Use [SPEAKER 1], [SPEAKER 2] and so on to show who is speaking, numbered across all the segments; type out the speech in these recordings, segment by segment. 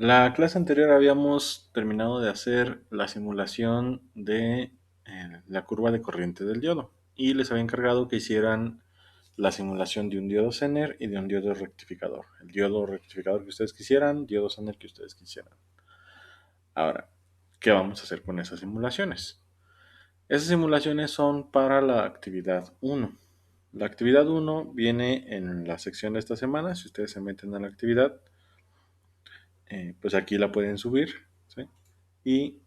[SPEAKER 1] La clase anterior habíamos terminado de hacer la simulación de la curva de corriente del diodo y les había encargado que hicieran la simulación de un diodo Zener y de un diodo rectificador. El diodo rectificador que ustedes quisieran, diodo Zener que ustedes quisieran. Ahora, ¿qué vamos a hacer con esas simulaciones? Esas simulaciones son para la actividad 1. La actividad 1 viene en la sección de esta semana. Si ustedes se meten a la actividad, pues aquí la pueden subir, ¿sí? Y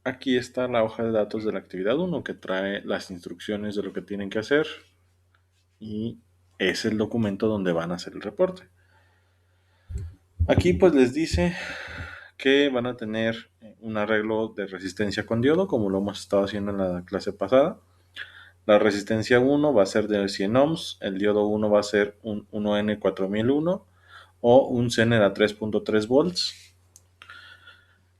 [SPEAKER 1] aquí está la hoja de datos de la actividad 1 que trae las instrucciones de lo que tienen que hacer y es el documento donde van a hacer el reporte. Aquí pues les dice que van a tener un arreglo de resistencia con diodo como lo hemos estado haciendo en la clase pasada. La resistencia 1 va a ser de 100 ohms, el diodo 1 va a ser un 1N4001 o un Zener a 3.3 volts.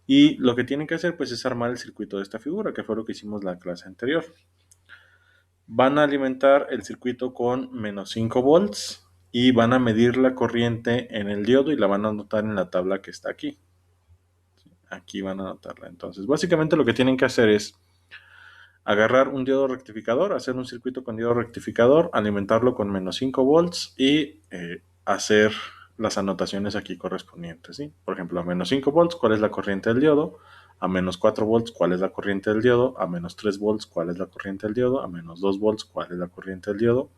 [SPEAKER 1] Y lo que tienen que hacer pues es armar el circuito de esta figura, que fue lo que hicimos la clase anterior. Van a alimentar el circuito con menos 5 volts y van a medir la corriente en el diodo y la van a anotar en la tabla que está aquí. Aquí van a anotarla. Entonces, básicamente lo que tienen que hacer es agarrar un diodo rectificador, hacer un circuito con diodo rectificador, alimentarlo con menos 5 volts y hacer las anotaciones aquí correspondientes, ¿sí? Por ejemplo, a menos 5 volts, ¿cuál es la corriente del diodo? A menos 4 volts, ¿cuál es la corriente del diodo? A menos 3 volts, ¿cuál es la corriente del diodo? A menos 2 volts, ¿cuál es la corriente del diodo?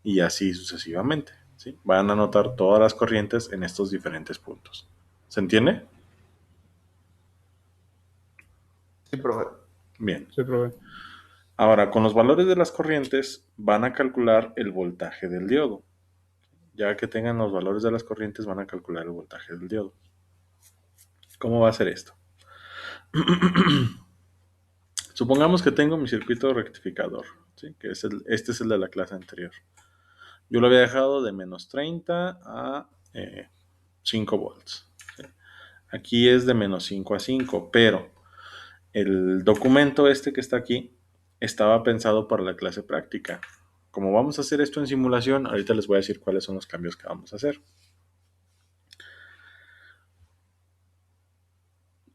[SPEAKER 1] Y así sucesivamente, ¿sí? Van a anotar todas las corrientes en estos diferentes puntos. ¿Se entiende?
[SPEAKER 2] Sí, profe.
[SPEAKER 1] Bien.
[SPEAKER 3] Sí, profe.
[SPEAKER 1] Ahora, con los valores de las corrientes van a calcular el voltaje del diodo. Ya que tengan los valores de las corrientes, van a calcular el voltaje del diodo. ¿Cómo va a ser esto? Supongamos que tengo mi circuito rectificador, ¿sí? Que es este es el de la clase anterior. Yo lo había dejado de menos 30 a 5 volts. ¿Sí? Aquí es de menos 5 a 5, pero el documento este que está aquí estaba pensado para la clase práctica. Como vamos a hacer esto en simulación, ahorita les voy a decir cuáles son los cambios que vamos a hacer.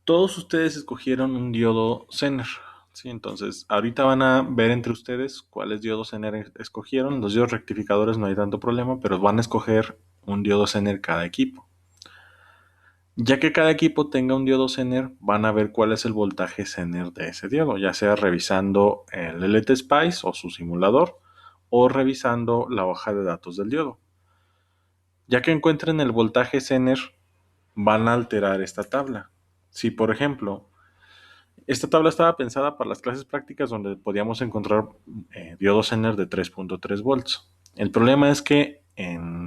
[SPEAKER 1] Todos ustedes escogieron un diodo Zener, ¿sí? Entonces, ahorita van a ver entre ustedes cuáles diodos Zener escogieron. Los diodos rectificadores no hay tanto problema, pero van a escoger un diodo Zener cada equipo. Ya que cada equipo tenga un diodo Zener, van a ver cuál es el voltaje Zener de ese diodo, ya sea revisando el LTSpice o su simulador o revisando la hoja de datos del diodo. Ya que encuentren el voltaje Zener, van a alterar esta tabla. Si, por ejemplo, esta tabla estaba pensada para las clases prácticas donde podíamos encontrar diodos Zener de 3.3 volts. El problema es que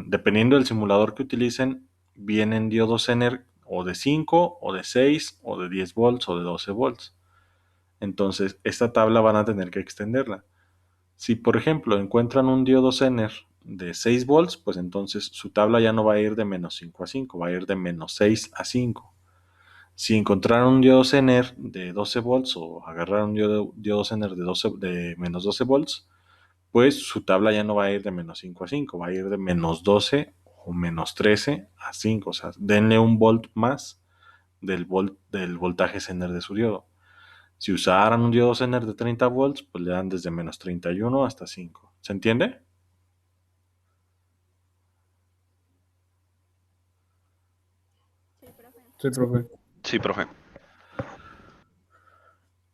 [SPEAKER 1] dependiendo del simulador que utilicen, vienen diodos Zener o de 5, o de 6, o de 10 volts, o de 12 volts. Entonces, esta tabla van a tener que extenderla. Si, por ejemplo, encuentran un diodo Zener de 6 volts, pues entonces su tabla ya no va a ir de menos 5 a 5, va a ir de menos 6 a 5. Si encontraron un diodo Zener de 12 volts o agarraron un diodo Zener de menos 12 volts, pues su tabla ya no va a ir de menos 5 a 5, va a ir de menos 12 o menos 13 a 5. O sea, denle un volt más del voltaje Zener de su diodo. Si usaran un diodo Zener de 30 volts, pues le dan desde menos 31 hasta 5. ¿Se entiende?
[SPEAKER 3] Sí, profe.
[SPEAKER 2] Sí, profe.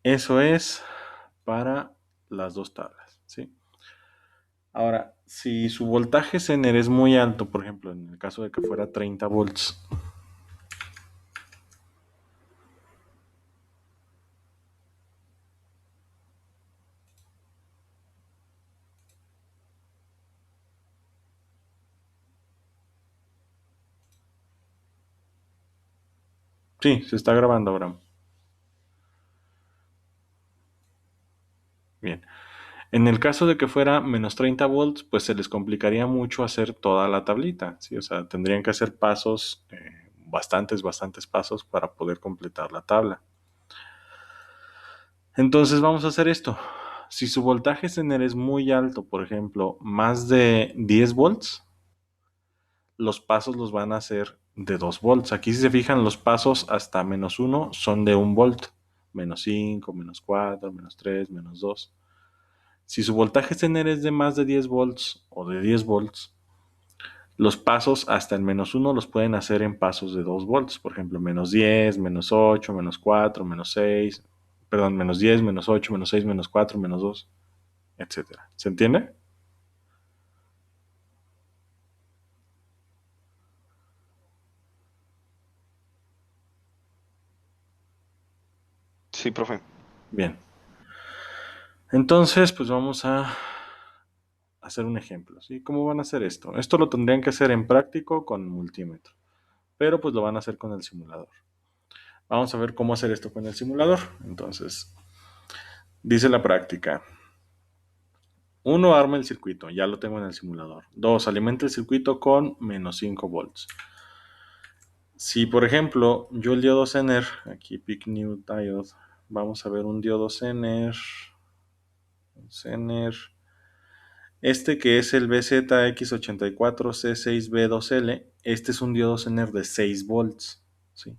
[SPEAKER 1] Eso es para las dos tablas, ¿sí? Ahora, si su voltaje Zener es muy alto, por ejemplo, en el caso de que fuera 30 volts, sí, se está grabando, Abraham. Bien. En el caso de que fuera menos 30 volts, pues se les complicaría mucho hacer toda la tablita, ¿sí? O sea, tendrían que hacer pasos, bastantes pasos para poder completar la tabla. Entonces vamos a hacer esto. Si su voltaje Zener es muy alto, por ejemplo, más de 10 volts, los pasos los van a hacer de 2 volts. Aquí si se fijan los pasos hasta -1 son de 1 volt. -5, -4, -3, -2. Si su voltaje zener es de más de 10 volts o de 10 volts, los pasos hasta el -1 los pueden hacer en pasos de 2 volts. Por ejemplo, -10, -8, -4, -6. Perdón, -10, -8, -6, -4, -2, etcétera. ¿Se entiende?
[SPEAKER 2] Sí, profe.
[SPEAKER 1] Bien. Entonces, pues vamos a hacer un ejemplo, ¿sí? ¿Cómo van a hacer esto? Esto lo tendrían que hacer en práctico con multímetro, pero pues lo van a hacer con el simulador. Vamos a ver cómo hacer esto con el simulador. Entonces, dice la práctica. 1. Arma el circuito, ya lo tengo en el simulador. 2. Alimenta el circuito con -5 volts. Si, por ejemplo, yo el diodo Zener, aquí Pick New Diode, vamos a ver un diodo Zener. Zener. Este que es el BZX84C6B2L, este es un diodo Zener de 6 volts. ¿Sí?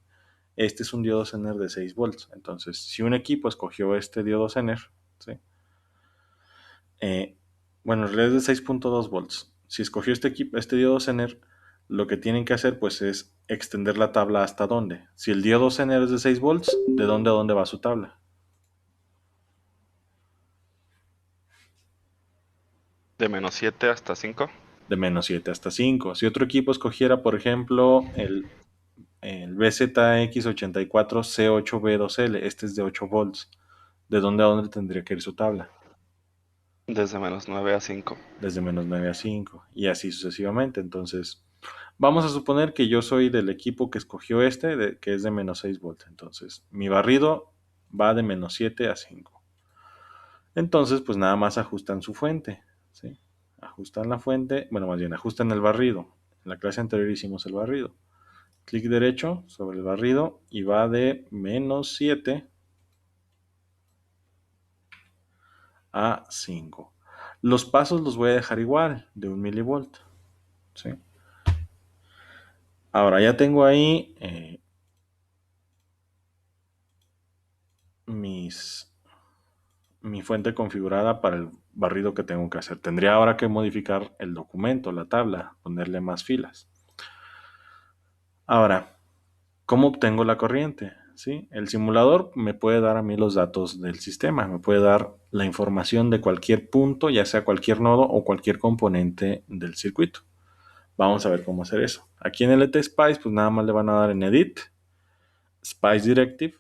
[SPEAKER 1] Este es un diodo Zener de 6 volts. Entonces, si un equipo escogió este diodo Zener, ¿sí? Eh, bueno, en realidad es de 6.2 volts. Si escogió este equipo, este diodo Zener, lo que tienen que hacer pues es extender la tabla hasta dónde. Si el diodo Zener es de 6 volts, ¿de dónde a dónde va su tabla?
[SPEAKER 2] De -7 hasta 5.
[SPEAKER 1] De -7 hasta 5. Si otro equipo escogiera, por ejemplo, el BZX84C8B2L, este es de 8 volts, ¿de dónde a dónde tendría que ir su tabla?
[SPEAKER 2] Desde -9 a 5.
[SPEAKER 1] Desde -9 a 5 y así sucesivamente. Entonces, vamos a suponer que yo soy del equipo que escogió que es de -6 volts. Entonces, mi barrido va de -7 a 5. Entonces, pues nada más ajustan su fuente, ¿sí? Ajustan la fuente, bueno, más bien ajustan el barrido. En la clase anterior hicimos el barrido. Clic derecho sobre el barrido y va de -7 a 5. Los pasos los voy a dejar igual, de 1 milivolt, ¿sí? Ahora ya tengo ahí mi fuente configurada para el barrido que tengo que hacer. Tendría ahora que modificar el documento, la tabla, ponerle más filas. Ahora, ¿cómo obtengo la corriente? ¿Sí? El simulador me puede dar a mí los datos del sistema, me puede dar la información de cualquier punto, ya sea cualquier nodo o cualquier componente del circuito. Vamos a ver cómo hacer eso. Aquí en el ET-SPICE, pues nada más le van a dar en Edit, Spice Directive,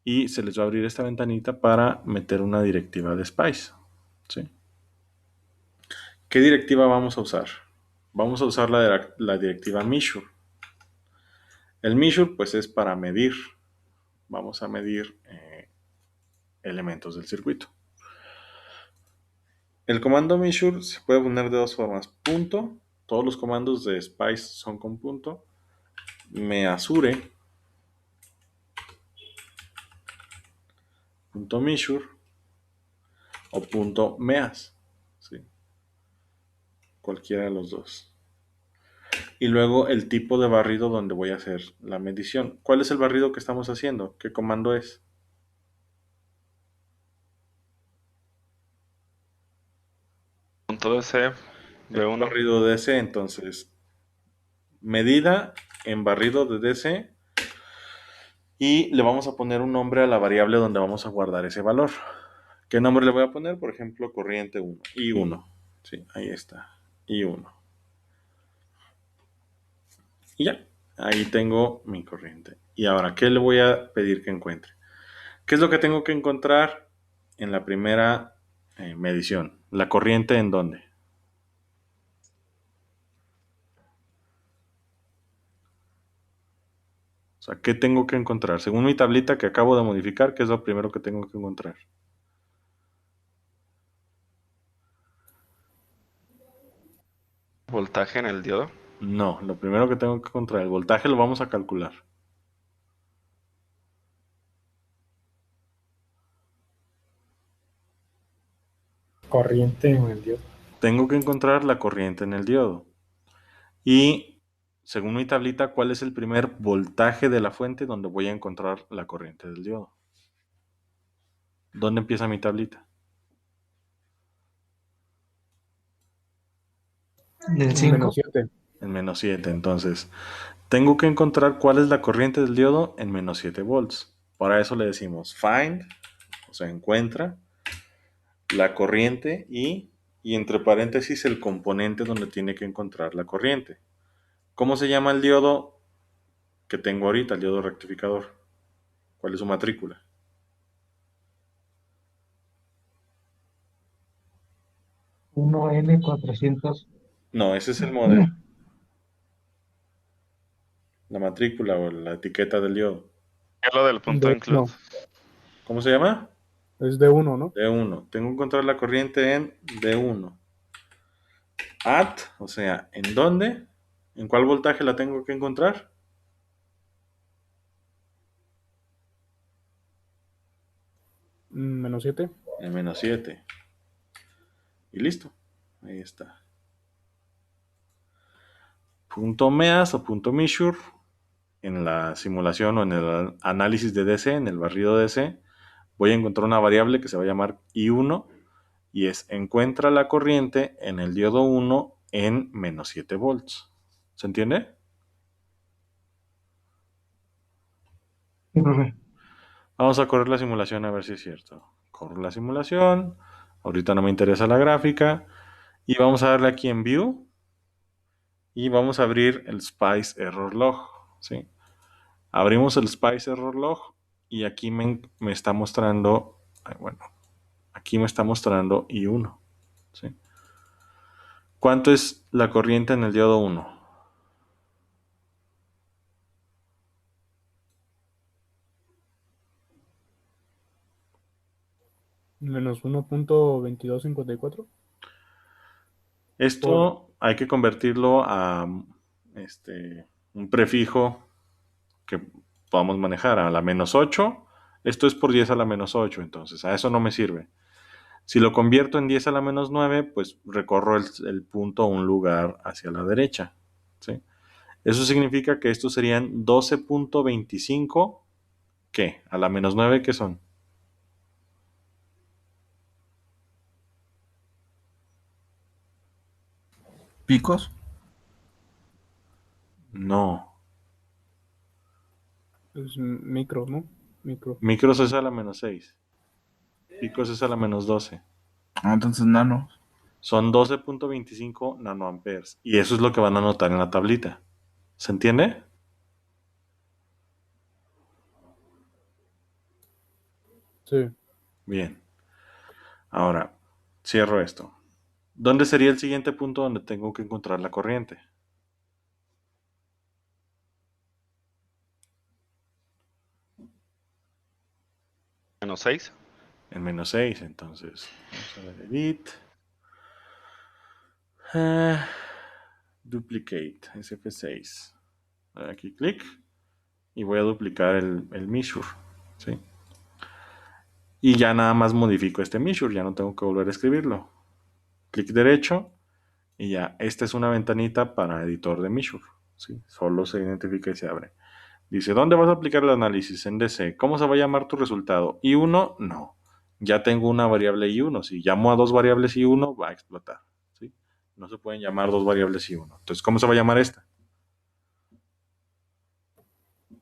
[SPEAKER 1] y se les va a abrir esta ventanita para meter una directiva de Spice. ¿Sí? ¿Qué directiva vamos a usar? Vamos a usar la directiva Measure. El Measure pues es para medir. Vamos a medir elementos del circuito. El comando Measure se puede poner de dos formas. Punto. Todos los comandos de Spice son con punto. Measure. Punto Measure. O punto Meas. ¿Sí? Cualquiera de los dos. Y luego el tipo de barrido donde voy a hacer la medición. ¿Cuál es el barrido que estamos haciendo? ¿Qué comando es?
[SPEAKER 2] Punto DC,
[SPEAKER 1] El
[SPEAKER 2] B1.
[SPEAKER 1] barrido DC, entonces, medida en barrido de DC y le vamos a poner un nombre a la variable donde vamos a guardar ese valor. ¿Qué nombre le voy a poner? Por ejemplo, corriente 1. I1. Sí, ahí está. I1. Y ya, ahí tengo mi corriente. Y ahora, ¿qué le voy a pedir que encuentre? ¿Qué es lo que tengo que encontrar en la primera medición? ¿La corriente en dónde? O sea, ¿qué tengo que encontrar? Según mi tablita que acabo de modificar, ¿qué es lo primero que tengo que encontrar?
[SPEAKER 2] Voltaje en el diodo.
[SPEAKER 1] No, lo primero que tengo que encontrar, el voltaje lo vamos a calcular.
[SPEAKER 3] Corriente en el diodo.
[SPEAKER 1] Tengo que encontrar la corriente en el diodo. Y según mi tablita, cuál es el primer voltaje de la fuente donde voy a encontrar la corriente del diodo. ¿Dónde empieza mi tablita?
[SPEAKER 3] Del
[SPEAKER 4] En menos
[SPEAKER 3] 5.
[SPEAKER 4] 7.
[SPEAKER 1] En -7. Entonces, tengo que encontrar cuál es la corriente del diodo en -7 volts. Para eso le decimos find, o sea, encuentra la corriente y entre paréntesis el componente donde tiene que encontrar la corriente. ¿Cómo se llama el diodo que tengo ahorita, el diodo rectificador? ¿Cuál es su matrícula?
[SPEAKER 3] 1N400.
[SPEAKER 1] No, ese es el modelo, la matrícula o la etiqueta del diodo.
[SPEAKER 2] ¿Qué es lo del punto
[SPEAKER 4] De
[SPEAKER 2] include?
[SPEAKER 4] 1.
[SPEAKER 1] ¿Cómo se llama?
[SPEAKER 4] Es de 1, ¿no?
[SPEAKER 1] D1. Tengo que encontrar la corriente en D1. At, o sea, ¿en dónde? ¿En cuál voltaje la tengo que encontrar?
[SPEAKER 4] Menos 7.
[SPEAKER 1] En -7. Y listo. Ahí está. Punto MEAS o punto measure en la simulación o en el análisis de DC, en el barrido DC, voy a encontrar una variable que se va a llamar I1 y es encuentra la corriente en el diodo 1 en -7 volts. ¿Se entiende?
[SPEAKER 3] Sí, profe.
[SPEAKER 1] Vamos a correr la simulación a ver si es cierto. Corro la simulación. Ahorita no me interesa la gráfica. Y vamos a darle aquí en View. Y vamos a abrir el Spice Error Log. ¿Sí? Abrimos el Spice Error Log. Y aquí me está mostrando. Bueno, aquí me está mostrando I1. ¿Sí? ¿Cuánto es la corriente en el diodo 1?
[SPEAKER 4] Menos 1.2254.
[SPEAKER 1] Esto hay que convertirlo a un prefijo que podamos manejar a la -8. Esto es por 10 a la -8, entonces a eso no me sirve. Si lo convierto en 10 a la -9, pues recorro el punto a un lugar hacia la derecha. ¿Sí? Eso significa que estos serían 12.25, ¿qué? A la -9, ¿qué son?
[SPEAKER 3] Picos.
[SPEAKER 1] No.
[SPEAKER 4] Es micro, ¿no? Micro.
[SPEAKER 1] Micros es a la -6. Picos es a la -12.
[SPEAKER 3] Entonces nano.
[SPEAKER 1] Son 12.25 nanoamperes. Y eso es lo que van a anotar en la tablita. ¿Se entiende?
[SPEAKER 4] Sí.
[SPEAKER 1] Bien. Ahora, cierro esto. ¿Dónde sería el siguiente punto donde tengo que encontrar la corriente?
[SPEAKER 2] -6.
[SPEAKER 1] En -6. Entonces, vamos a ver Edit. Ah, duplicate, SF6. Aquí clic. Y voy a duplicar el measure. ¿Sí? Y ya nada más modifico este measure. Ya no tengo que volver a escribirlo. Clic derecho. Y ya, esta es una ventanita para editor de measure. ¿Sí? Solo se identifica y se abre. Dice, ¿dónde vas a aplicar el análisis? En DC. ¿Cómo se va a llamar tu resultado? ¿I1? No. Ya tengo una variable I1. Si llamo a dos variables I1, va a explotar. ¿Sí? No se pueden llamar dos variables I1. Entonces, ¿cómo se va a llamar esta?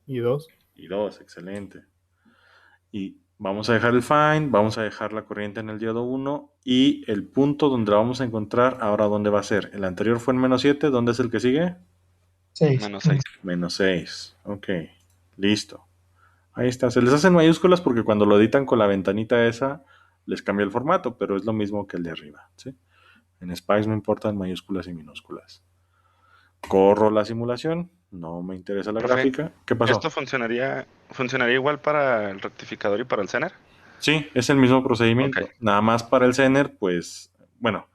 [SPEAKER 4] Y 2.
[SPEAKER 1] I2, excelente. Y vamos a dejar el find, vamos a dejar la corriente en el diodo 1 y el punto donde la vamos a encontrar, ahora ¿dónde va a ser? El anterior fue en -7, ¿dónde es el que sigue?
[SPEAKER 3] 6.
[SPEAKER 2] -6.
[SPEAKER 1] -6. Ok, listo. Ahí está. Se les hacen mayúsculas porque cuando lo editan con la ventanita esa, les cambia el formato, pero es lo mismo que el de arriba. ¿Sí? En Spice no importan mayúsculas y minúsculas. Corro la simulación. No me interesa la
[SPEAKER 2] Profe,
[SPEAKER 1] gráfica. ¿Qué pasó?
[SPEAKER 2] ¿esto funcionaría igual para el rectificador y para el Zener?
[SPEAKER 1] Sí, es el mismo
[SPEAKER 2] Ok.
[SPEAKER 1] procedimiento. Nada más para el Zener, pues, bueno,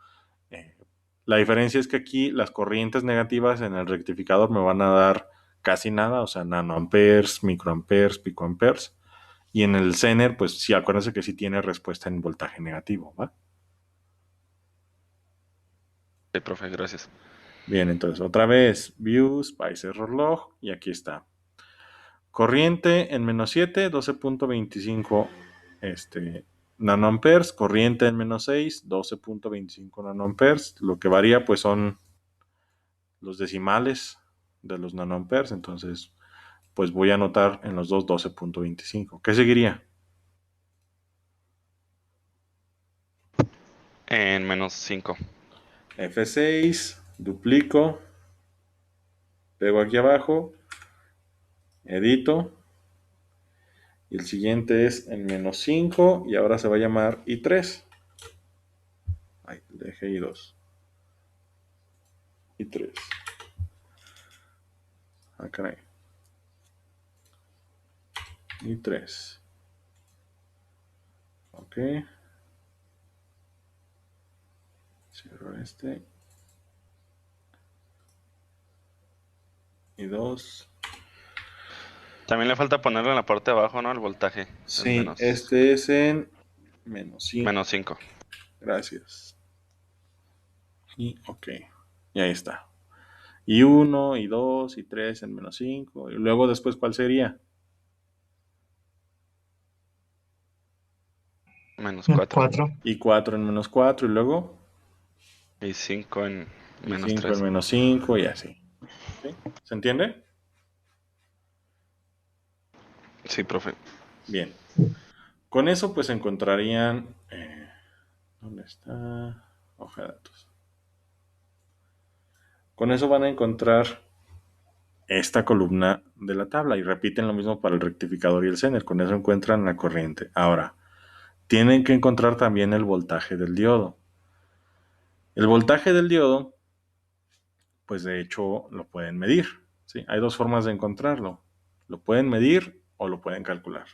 [SPEAKER 1] eh, la diferencia es que aquí las corrientes negativas en el rectificador me van a dar casi nada, o sea, nanoamperes, microamperes, picoamperes. Y en el Zener, pues sí, acuérdense que sí tiene respuesta en voltaje negativo, ¿va?
[SPEAKER 2] Sí, profe, gracias.
[SPEAKER 1] Bien, entonces otra vez, View, Spice Error Log, y aquí está. Corriente en menos 7, 12.25 nanoamperes. Corriente en menos 6, 12.25 nanoamperes. Lo que varía pues son los decimales de los nanoamperes. Entonces pues voy a anotar en los dos 12.25. ¿Qué seguiría?
[SPEAKER 2] En menos 5.
[SPEAKER 1] F6, duplico, pego aquí abajo, edito. Y el siguiente es en menos 5 y ahora se va a llamar I3. Ahí, dejé I2. I3. Ah, caray. I3. Ok. Cierro este. I2.
[SPEAKER 2] También le falta ponerlo en la parte de abajo, ¿no? El voltaje. En
[SPEAKER 1] Sí,
[SPEAKER 2] menos,
[SPEAKER 1] este es en menos 5.
[SPEAKER 2] menos 5.
[SPEAKER 1] Gracias. Y ok. Y ahí está. Y 1, y 2, y 3 en menos 5. Y luego después, ¿cuál sería?
[SPEAKER 2] Menos 4.
[SPEAKER 3] 4.
[SPEAKER 1] Y 4 en menos 4. Y luego
[SPEAKER 2] Y 5 en
[SPEAKER 1] y
[SPEAKER 2] menos
[SPEAKER 1] 5 en
[SPEAKER 2] 3.
[SPEAKER 1] menos 5 y así. ¿Sí? ¿Se entiende?
[SPEAKER 2] Sí, profe.
[SPEAKER 1] Bien. Con eso pues encontrarían... ¿dónde está? Hoja de datos. Con eso van a encontrar esta columna de la tabla y repiten lo mismo para el rectificador y el zener. Con eso encuentran la corriente. Ahora, tienen que encontrar también el voltaje del diodo. El voltaje del diodo, pues de hecho lo pueden medir. ¿Sí? Hay dos formas de encontrarlo. Lo pueden medir o lo pueden calcular.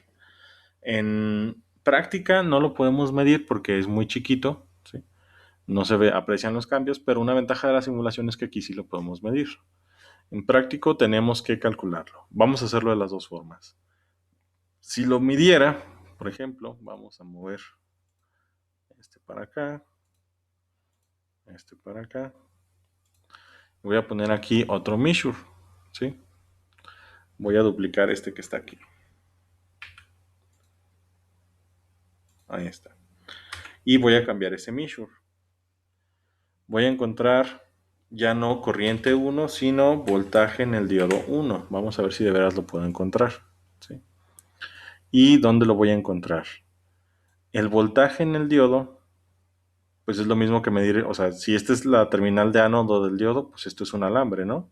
[SPEAKER 1] En práctica no lo podemos medir porque es muy chiquito. ¿Sí? No se aprecian los cambios, pero una ventaja de la simulación es que aquí sí lo podemos medir. En práctico tenemos que calcularlo. Vamos a hacerlo de las dos formas. Si lo midiera, por ejemplo, vamos a mover este para acá, este para acá. Voy a poner aquí otro measure, ¿sí? Voy a duplicar este que está aquí. Ahí está. Y voy a cambiar ese measure. Voy a encontrar ya no corriente 1, sino voltaje en el diodo 1. Vamos a ver si de veras lo puedo encontrar, ¿sí? ¿Y dónde lo voy a encontrar? El voltaje en el diodo, pues es lo mismo que medir, o sea, si esta es la terminal de ánodo del diodo, pues esto es un alambre, ¿no?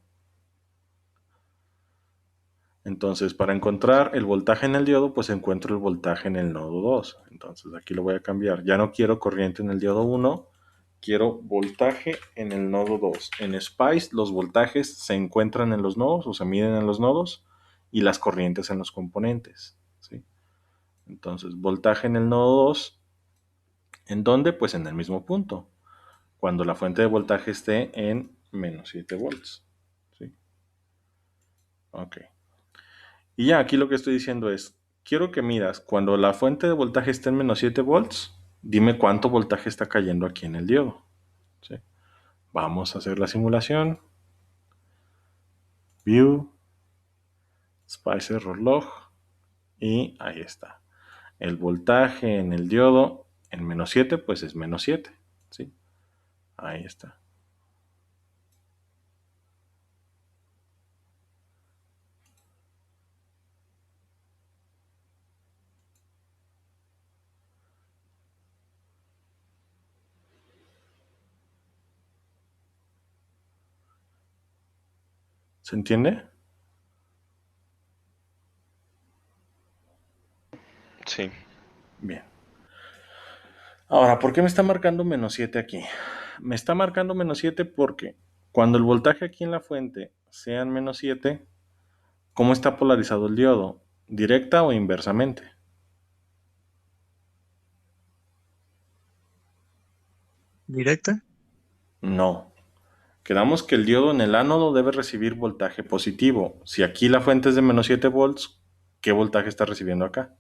[SPEAKER 1] Entonces, para encontrar el voltaje en el diodo, pues encuentro el voltaje en el nodo 2. Entonces, aquí lo voy a cambiar. Ya no quiero corriente en el diodo 1, quiero voltaje en el nodo 2. En Spice, los voltajes se encuentran en los nodos o se miden en los nodos y las corrientes en los componentes, ¿sí? Entonces, voltaje en el nodo 2, ¿en dónde? Pues en el mismo punto, cuando la fuente de voltaje esté en menos 7 volts, ¿sí? Ok. Y ya aquí lo que estoy diciendo es, quiero que midas, cuando la fuente de voltaje esté en menos 7 volts, dime cuánto voltaje está cayendo aquí en el diodo, ¿sí? Vamos a hacer la simulación. View, Spice Error Log, y ahí está. El voltaje en el diodo en menos 7, pues es menos 7, ¿sí? Ahí está. ¿Se entiende?
[SPEAKER 2] Sí.
[SPEAKER 1] Bien. Ahora, ¿por qué me está marcando menos 7 aquí? Me está marcando menos 7 porque cuando el voltaje aquí en la fuente sea en menos 7, ¿cómo está polarizado el diodo? ¿Directa o inversamente?
[SPEAKER 3] ¿Directa?
[SPEAKER 1] No. Quedamos que el diodo en el ánodo debe recibir voltaje positivo. Si aquí la fuente es de menos 7 volts, ¿qué voltaje está recibiendo acá?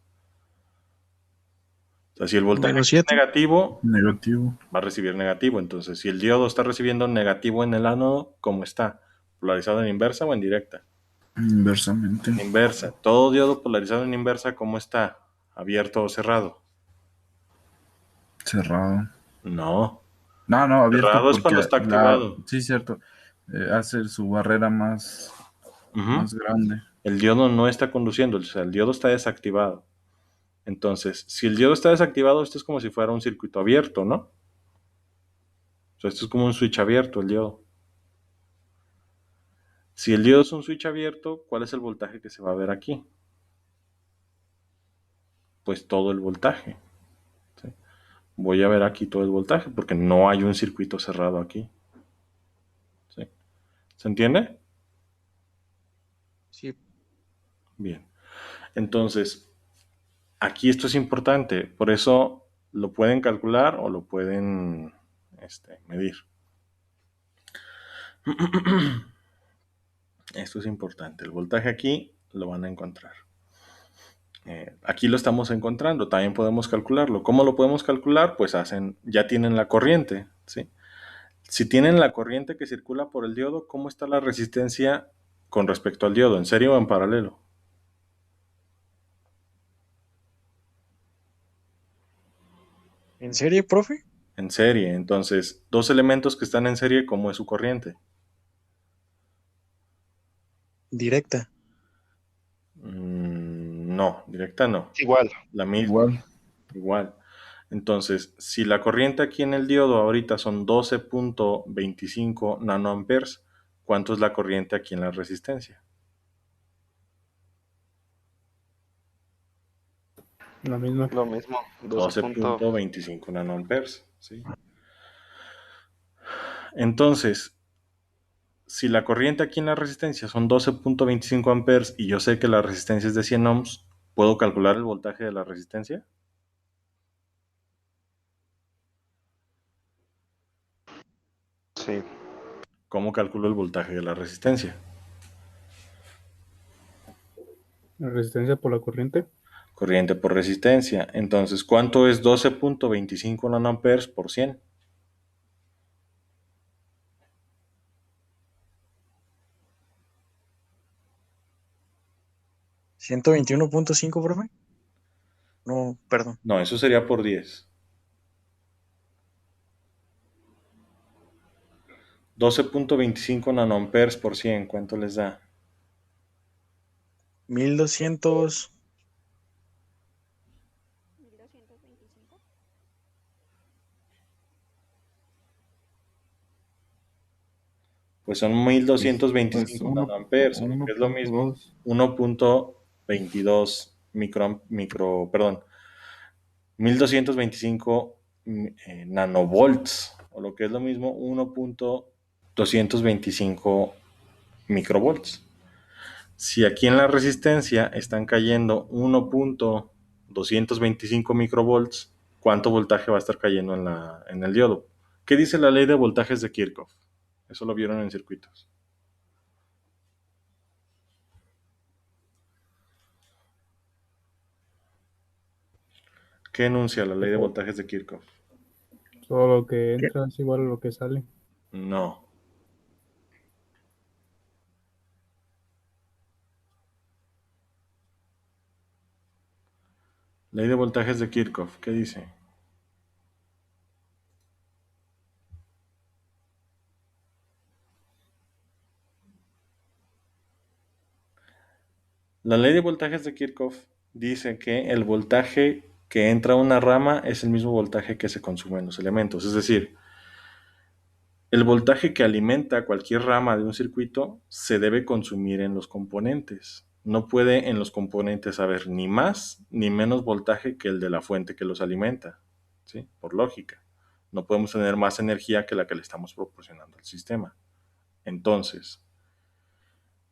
[SPEAKER 1] O sea, si el voltaje
[SPEAKER 3] Menos
[SPEAKER 1] aquí es
[SPEAKER 3] 7.
[SPEAKER 1] negativo,
[SPEAKER 5] Negativo.
[SPEAKER 1] va a recibir negativo. Entonces, si el diodo está recibiendo negativo en el ánodo, ¿cómo está? ¿Polarizado en inversa o en directa?
[SPEAKER 5] Inversamente.
[SPEAKER 1] En inversa. Todo diodo polarizado en inversa, ¿cómo está? ¿Abierto o cerrado?
[SPEAKER 5] Cerrado.
[SPEAKER 1] No.
[SPEAKER 5] No, abierto
[SPEAKER 1] Cerrado es
[SPEAKER 5] porque
[SPEAKER 1] cuando está activado.
[SPEAKER 5] sí, cierto. Hace su barrera más
[SPEAKER 1] Ujú.
[SPEAKER 5] grande.
[SPEAKER 1] El diodo no está conduciendo, o sea, el diodo está desactivado. Entonces, si el diodo está desactivado, esto es como si fuera un circuito abierto, ¿no? O sea, esto es como un switch abierto, el diodo. Si el diodo es un switch abierto, ¿cuál es el voltaje que se va a ver aquí? Pues todo el voltaje. ¿Sí? Voy a ver aquí todo el voltaje porque no hay un circuito cerrado aquí. ¿Sí? ¿Se entiende?
[SPEAKER 3] Sí.
[SPEAKER 1] Bien. Entonces, aquí esto es importante. Por eso lo pueden calcular o lo pueden medir. Esto es importante. El voltaje aquí lo van a encontrar. Aquí lo estamos encontrando. También podemos calcularlo. ¿Cómo lo podemos calcular? Pues ya tienen la corriente. ¿Sí? Si tienen la corriente que circula por el diodo, ¿cómo está la resistencia con respecto al diodo? ¿En serie o en paralelo?
[SPEAKER 3] ¿En serie, profe?
[SPEAKER 1] En serie. Entonces, dos elementos que están en serie, ¿cómo es su corriente?
[SPEAKER 3] Directa.
[SPEAKER 1] No, directa no.
[SPEAKER 2] Igual.
[SPEAKER 1] La misma.
[SPEAKER 5] Igual.
[SPEAKER 1] Igual. Entonces, si la corriente aquí en el diodo ahorita son 12.25 nanoamperes, ¿cuánto es la corriente aquí en la resistencia?
[SPEAKER 4] La misma.
[SPEAKER 2] Lo mismo.
[SPEAKER 1] 12.25 nanoamperes. ¿Sí? Entonces, si la corriente aquí en la resistencia son 12.25 amperes y yo sé que la resistencia es de 100 ohms, ¿puedo calcular el voltaje de la resistencia?
[SPEAKER 2] Sí.
[SPEAKER 1] ¿Cómo calculo el voltaje de la resistencia?
[SPEAKER 4] La resistencia por la corriente.
[SPEAKER 1] Corriente por resistencia. Entonces, ¿cuánto es 12.25 nanoamperes por 100?
[SPEAKER 3] 121.5, profe. No, perdón.
[SPEAKER 1] No, eso sería por 10. 12.25 nanoamperes por 100, ¿cuánto les da?
[SPEAKER 3] 1200.
[SPEAKER 6] 1225.
[SPEAKER 1] Pues son
[SPEAKER 5] Pues
[SPEAKER 1] 1225 nanoamperes, o lo que es lo mismo,
[SPEAKER 5] 1.2.
[SPEAKER 1] 1.22 perdón, 1225 nanovolts, o lo que es lo mismo, 1.225 microvolts. Si aquí en la resistencia están cayendo 1.225 microvolts, ¿cuánto voltaje va a estar cayendo en el diodo? ¿Qué dice la ley de voltajes de Kirchhoff? Eso lo vieron en circuitos. ¿Qué enuncia la ley de voltajes de Kirchhoff?
[SPEAKER 4] Todo lo que entra es igual a lo que sale.
[SPEAKER 1] No. Ley de voltajes de Kirchhoff, ¿qué dice? La ley de voltajes de Kirchhoff dice que el voltaje que entra a una rama es el mismo voltaje que se consume en los elementos. Es decir, el voltaje que alimenta cualquier rama de un circuito se debe consumir en los componentes. No puede en los componentes haber ni más ni menos voltaje que el de la fuente que los alimenta, ¿sí? Por lógica. No podemos tener más energía que la que le estamos proporcionando al sistema. Entonces,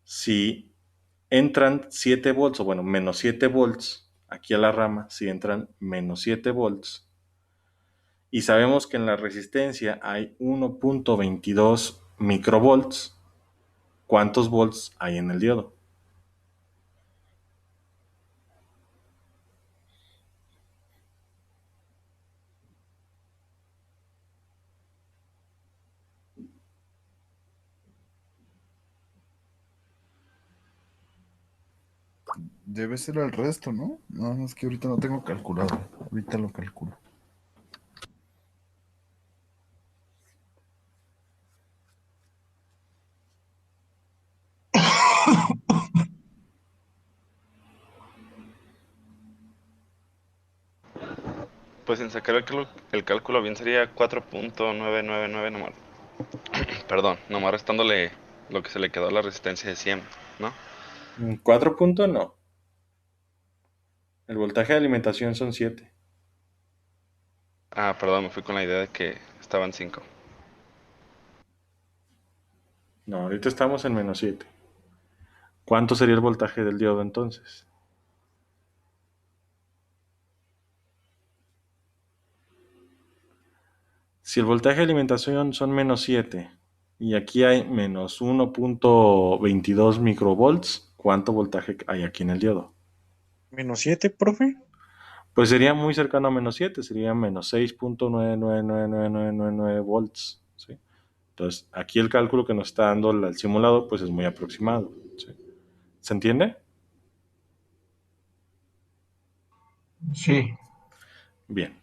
[SPEAKER 1] si entran 7 volts, o bueno, menos 7 volts aquí a la rama, si entran menos 7 volts, y sabemos que en la resistencia hay 1.22 microvolts, ¿cuántos volts hay en el diodo?
[SPEAKER 5] Debe ser el resto, ¿no? Nada más que ahorita no tengo calculado. Ahorita lo calculo.
[SPEAKER 2] Pues sin sacar el cálculo bien sería 4.999 nomás. Perdón, nomás restándole lo que se le quedó a la resistencia de 100, ¿no?
[SPEAKER 1] 4 puntos no. El voltaje de alimentación son 7.
[SPEAKER 2] Ah, perdón, me fui con la idea de que estaban 5.
[SPEAKER 1] No, ahorita estamos en menos 7. ¿Cuánto sería el voltaje del diodo entonces? Si el voltaje de alimentación son menos 7 y aquí hay menos 1.22 microvolts, ¿cuánto voltaje hay aquí en el diodo?
[SPEAKER 3] -7, profe.
[SPEAKER 1] Pues sería muy cercano a menos 7, sería menos 6.999999 volts. ¿Sí? Entonces, aquí el cálculo que nos está dando el simulador pues es muy aproximado. ¿Sí? ¿Se entiende?
[SPEAKER 7] Sí.
[SPEAKER 1] Bien.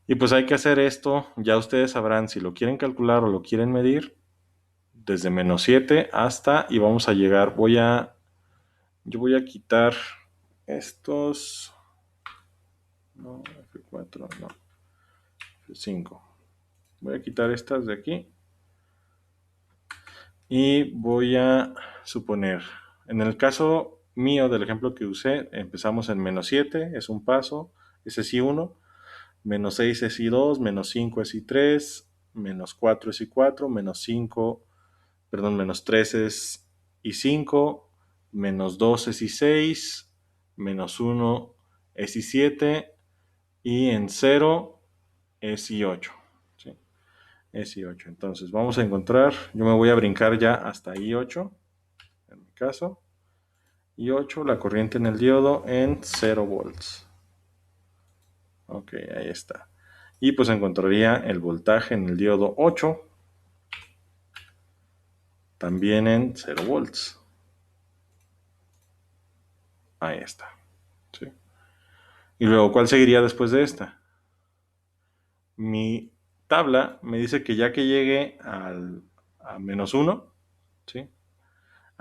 [SPEAKER 1] Y pues hay que hacer esto, ya ustedes sabrán si lo quieren calcular o lo quieren medir, desde menos 7 hasta, y vamos a llegar, yo voy a quitar estos, no, F4, no, F5. Voy a quitar estas de aquí y voy a suponer, en el caso mío del ejemplo que usé, empezamos en menos 7, es un paso, ese es I1, menos 6 es I2, menos 5 es I3, menos 4 es I4, menos 3 es I5, menos 2 es I6, menos 1 es I7 y en 0 es I8. ¿Sí? Es I8. Entonces vamos a encontrar, yo me voy a brincar ya hasta I8, en mi caso. I8, la corriente en el diodo en 0 volts. Ok, ahí está. Y pues encontraría el voltaje en el diodo 8, también en 0 volts. Ahí está. ¿Sí? Y luego, ¿cuál seguiría después de esta? Mi tabla me dice que ya que llegue a menos 1, ¿sí?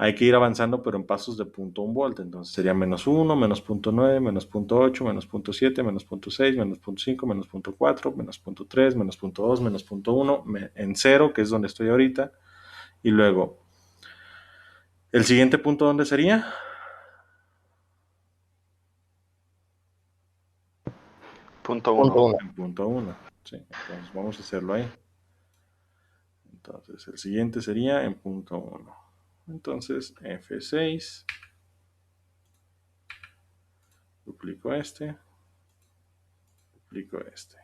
[SPEAKER 1] Hay que ir avanzando, pero en pasos de 0.1 volt. Entonces sería menos 1, menos 0.9, menos 0.8, menos 0.7, menos 0.6, menos 0.5, menos 0.4, menos 0.3, menos 0.2, menos 0.1, en 0, que es donde estoy ahorita. Y luego, ¿el siguiente punto dónde sería?
[SPEAKER 2] Punto 1.
[SPEAKER 1] En punto 1. ¿Sí? Entonces vamos a hacerlo ahí. Entonces el siguiente sería en punto 1. Entonces F6. Duplico este. Duplico este.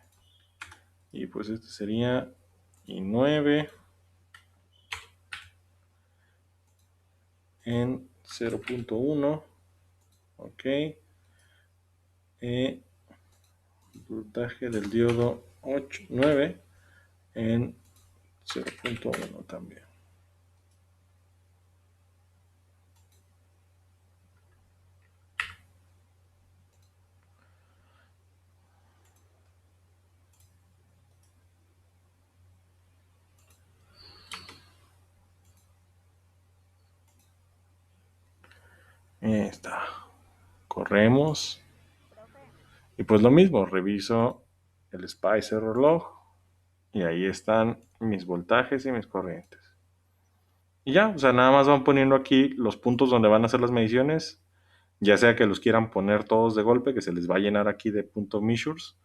[SPEAKER 1] Y pues este sería I9 en 0.1. Ok. Voltaje del diodo 9 en 0.1 también. Ahí está. Corremos.
[SPEAKER 6] Profe,
[SPEAKER 1] Y pues lo mismo, reviso el Spicer reloj y ahí están mis voltajes y mis corrientes. Y ya, o sea, nada más van poniendo aquí los puntos donde van a hacer las mediciones, ya sea que los quieran poner todos de golpe, que se les va a llenar aquí de punto measures,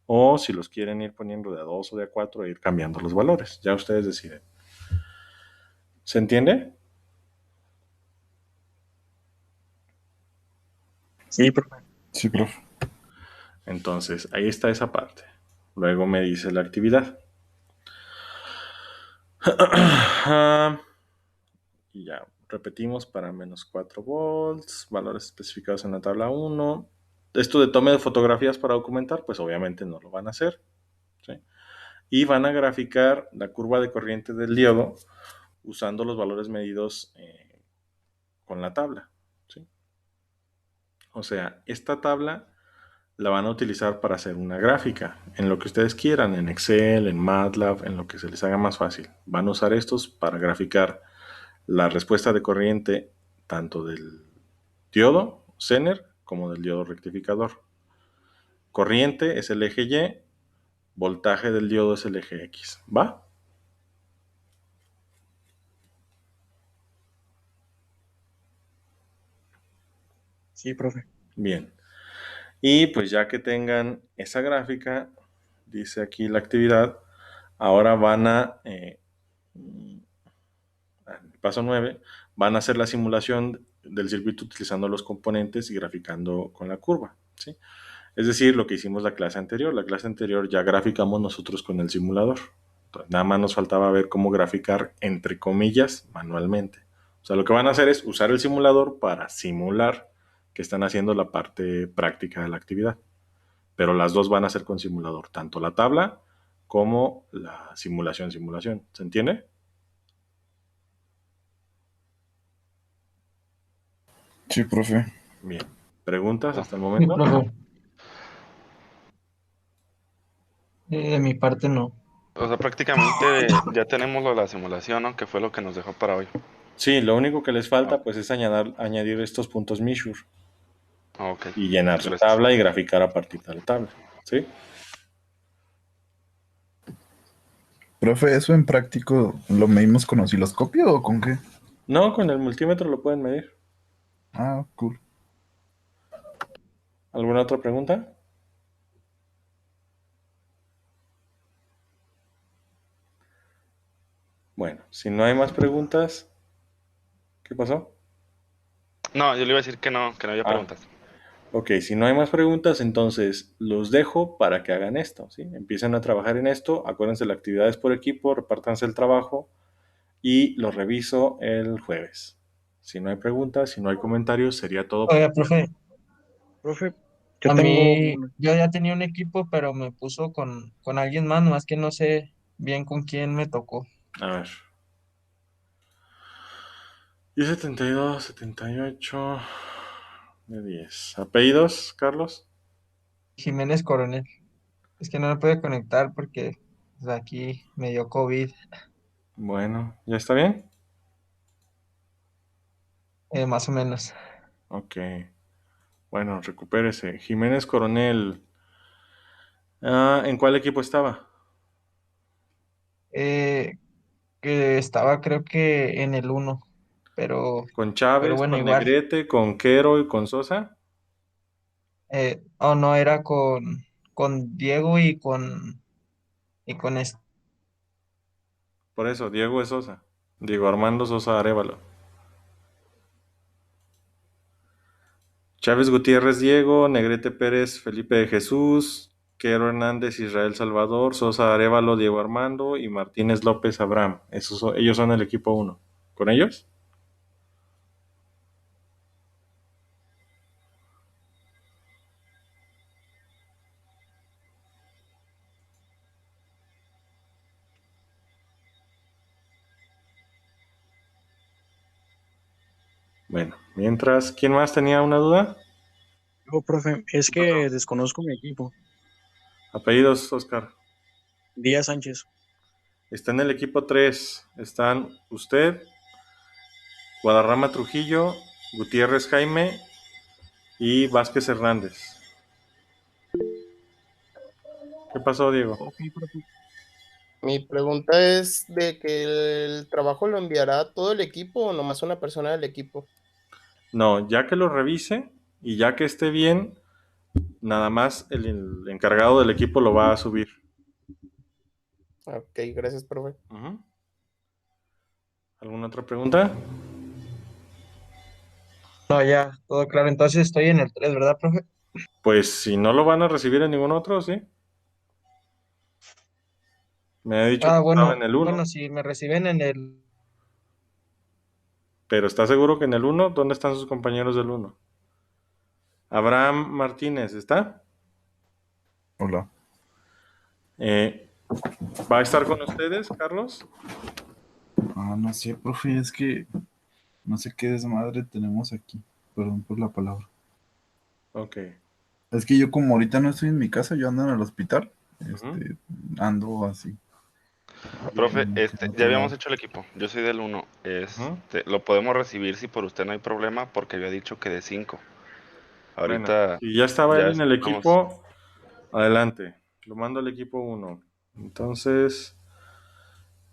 [SPEAKER 1] o si los quieren ir poniendo de a 2 o de a 4 e ir cambiando los valores. Ya ustedes deciden. ¿Se entiende?
[SPEAKER 3] Sí, profe.
[SPEAKER 5] Sí, profe.
[SPEAKER 1] Entonces, ahí está esa parte. Luego me dice la actividad. Y ya, repetimos para menos 4 volts, valores especificados en la tabla 1. Esto de tome de fotografías para documentar, pues obviamente no lo van a hacer. ¿Sí? Y van a graficar la curva de corriente del diodo usando los valores medidos con la tabla. ¿Sí? O sea, esta tabla la van a utilizar para hacer una gráfica, en lo que ustedes quieran, en Excel, en MATLAB, en lo que se les haga más fácil. Van a usar estos para graficar la respuesta de corriente tanto del diodo Zener como del diodo rectificador. Corriente es el eje Y, voltaje del diodo es el eje X. ¿Va?
[SPEAKER 3] Sí, profe.
[SPEAKER 1] Bien. Y pues ya que tengan esa gráfica, dice aquí la actividad, ahora van paso 9, van a hacer la simulación del circuito utilizando los componentes y graficando con la curva, ¿sí? Es decir, lo que hicimos la clase anterior. La clase anterior ya graficamos nosotros con el simulador. Entonces, nada más nos faltaba ver cómo graficar, entre comillas, manualmente. O sea, lo que van a hacer es usar el simulador para simular que están haciendo la parte práctica de la actividad. Pero las dos van a ser con simulador, tanto la tabla como la simulación. ¿Se entiende?
[SPEAKER 5] Sí, profe.
[SPEAKER 1] Bien. ¿Preguntas hasta el
[SPEAKER 7] Sí,
[SPEAKER 1] momento?
[SPEAKER 7] profe. De mi parte no.
[SPEAKER 2] O sea, prácticamente ya tenemos lo de la simulación, ¿no? Que fue lo que nos dejó para hoy.
[SPEAKER 1] Sí, lo único que les
[SPEAKER 2] Ah,
[SPEAKER 1] falta pues es añadir estos puntos measure
[SPEAKER 2] ok.
[SPEAKER 1] y llenar su
[SPEAKER 2] Gracias.
[SPEAKER 1] tabla y graficar a partir de la tabla. ¿Sí?
[SPEAKER 5] Profe, ¿eso en práctico lo medimos con osciloscopio o con qué?
[SPEAKER 1] No, con el multímetro lo pueden medir.
[SPEAKER 5] Ah, cool.
[SPEAKER 1] ¿Alguna otra pregunta? Bueno, si no hay más preguntas, ¿qué pasó?
[SPEAKER 2] No, yo le iba a decir que no había
[SPEAKER 1] Ah,
[SPEAKER 2] preguntas.
[SPEAKER 1] ok, si no hay más preguntas, entonces los dejo para que hagan esto, ¿sí? Empiecen a trabajar en esto, acuérdense la actividad es por equipo, repártanse el trabajo y lo reviso el jueves. Si no hay preguntas, si no hay comentarios, sería todo por
[SPEAKER 7] Oiga,
[SPEAKER 1] el
[SPEAKER 7] profe,
[SPEAKER 1] viernes.
[SPEAKER 3] Profe, yo
[SPEAKER 7] a
[SPEAKER 3] tengo
[SPEAKER 7] mí,
[SPEAKER 3] una.
[SPEAKER 7] yo ya tenía un equipo, pero me puso con alguien más, más que no sé bien con quién me tocó.
[SPEAKER 1] A ver. Y 72, 78 de 10. ¿Apellidos, Carlos?
[SPEAKER 7] Jiménez Coronel. Es que no me pude conectar porque pues, aquí me dio COVID,
[SPEAKER 1] Bueno, ¿ya está bien?
[SPEAKER 7] más o menos.
[SPEAKER 1] Ok. Bueno, recupérese. Jiménez Coronel. Ah, ¿en cuál equipo estaba?
[SPEAKER 7] Eh, que estaba creo que en el uno,
[SPEAKER 1] ¿Con
[SPEAKER 7] pero
[SPEAKER 1] Chávez,
[SPEAKER 7] bueno,
[SPEAKER 1] con
[SPEAKER 7] igual.
[SPEAKER 1] Negrete, con Quero y con Sosa?
[SPEAKER 7] Oh, no, era con Diego y con este.
[SPEAKER 1] Por eso, Diego es Sosa. Diego Armando Sosa Arévalo. Chávez Gutiérrez Diego, Negrete Pérez Felipe de Jesús, Quero Hernández Israel Salvador, Sosa Arévalo Diego Armando y Martínez López Abraham. Ellos son el equipo uno. ¿Con ellos? Bueno, mientras, ¿quién más tenía una duda?
[SPEAKER 3] No, profe, es que desconozco mi equipo.
[SPEAKER 1] Apellidos, Oscar.
[SPEAKER 3] Díaz Sánchez.
[SPEAKER 1] Está en el equipo 3. Están usted, Guadarrama Trujillo, Gutiérrez Jaime y Vázquez Hernández. ¿Qué pasó, Diego?
[SPEAKER 3] Ok, profe.
[SPEAKER 8] Mi pregunta es de que el trabajo lo enviará todo el equipo o nomás una persona del equipo.
[SPEAKER 1] No, ya que lo revise y ya que esté bien, nada más el encargado del equipo lo va a subir.
[SPEAKER 8] Ok, gracias, profe.
[SPEAKER 1] Ujú. ¿Alguna otra pregunta?
[SPEAKER 7] No, ya, todo claro. Entonces estoy en el 3, ¿verdad, profe?
[SPEAKER 1] Pues si no lo van a recibir en ningún otro, sí. Me ha dicho
[SPEAKER 7] Ah,
[SPEAKER 1] que estaba en
[SPEAKER 7] bueno,
[SPEAKER 1] el
[SPEAKER 7] bueno,
[SPEAKER 1] 1,
[SPEAKER 7] si me reciben en el...
[SPEAKER 1] pero ¿está seguro que en el 1? ¿Dónde están sus compañeros del 1? Abraham Martínez, ¿está?
[SPEAKER 5] Hola.
[SPEAKER 1] Eh, ¿Va a estar con ustedes, Carlos?
[SPEAKER 5] Ah, no sé, profe, es que no sé qué desmadre tenemos aquí. Perdón por la palabra.
[SPEAKER 1] Ok.
[SPEAKER 5] Es que yo como ahorita no estoy en mi casa, yo ando en el hospital.
[SPEAKER 1] Ujú.
[SPEAKER 5] Ando así.
[SPEAKER 2] Profe,
[SPEAKER 5] en
[SPEAKER 2] ya
[SPEAKER 5] otro
[SPEAKER 2] habíamos
[SPEAKER 5] lado.
[SPEAKER 2] hecho el equipo. Yo soy del 1.
[SPEAKER 1] Ujú.
[SPEAKER 2] Lo podemos recibir si por usted no hay problema, porque había dicho que de 5.
[SPEAKER 1] Bueno,
[SPEAKER 2] Ahorita
[SPEAKER 1] si ya estaba
[SPEAKER 2] ya
[SPEAKER 1] él en el
[SPEAKER 2] estamos.
[SPEAKER 1] equipo, adelante. Lo mando al equipo uno. Entonces,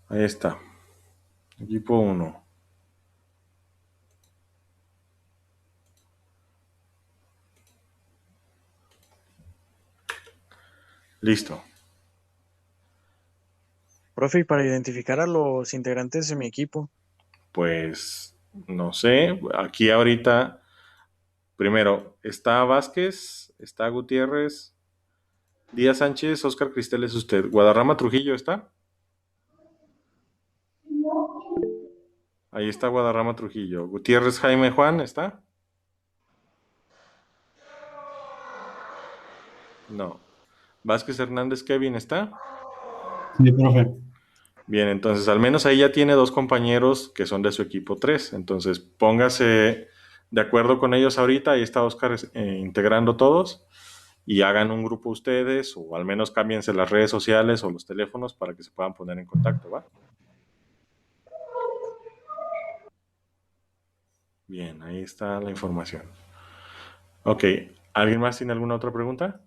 [SPEAKER 1] ahí está. Equipo uno. Listo.
[SPEAKER 3] Profe, y para identificar a los integrantes de mi equipo.
[SPEAKER 1] Pues no sé. Aquí ahorita, primero, está Vázquez, está Gutiérrez, Díaz Sánchez, Oscar Cristel es usted. Guadarrama Trujillo está. Ahí está Guadarrama Trujillo. Gutiérrez Jaime Juan está. No. Vázquez Hernández Kevin está.
[SPEAKER 4] Sí, profe.
[SPEAKER 1] Bien, entonces al menos ahí ya tiene dos compañeros que son de su equipo 3. Entonces póngase de acuerdo con ellos ahorita. Ahí está Oscar integrando todos y hagan un grupo ustedes o al menos cámbiense las redes sociales o los teléfonos para que se puedan poner en contacto, ¿va? Bien, ahí está la información. Ok, ¿alguien más tiene alguna otra pregunta?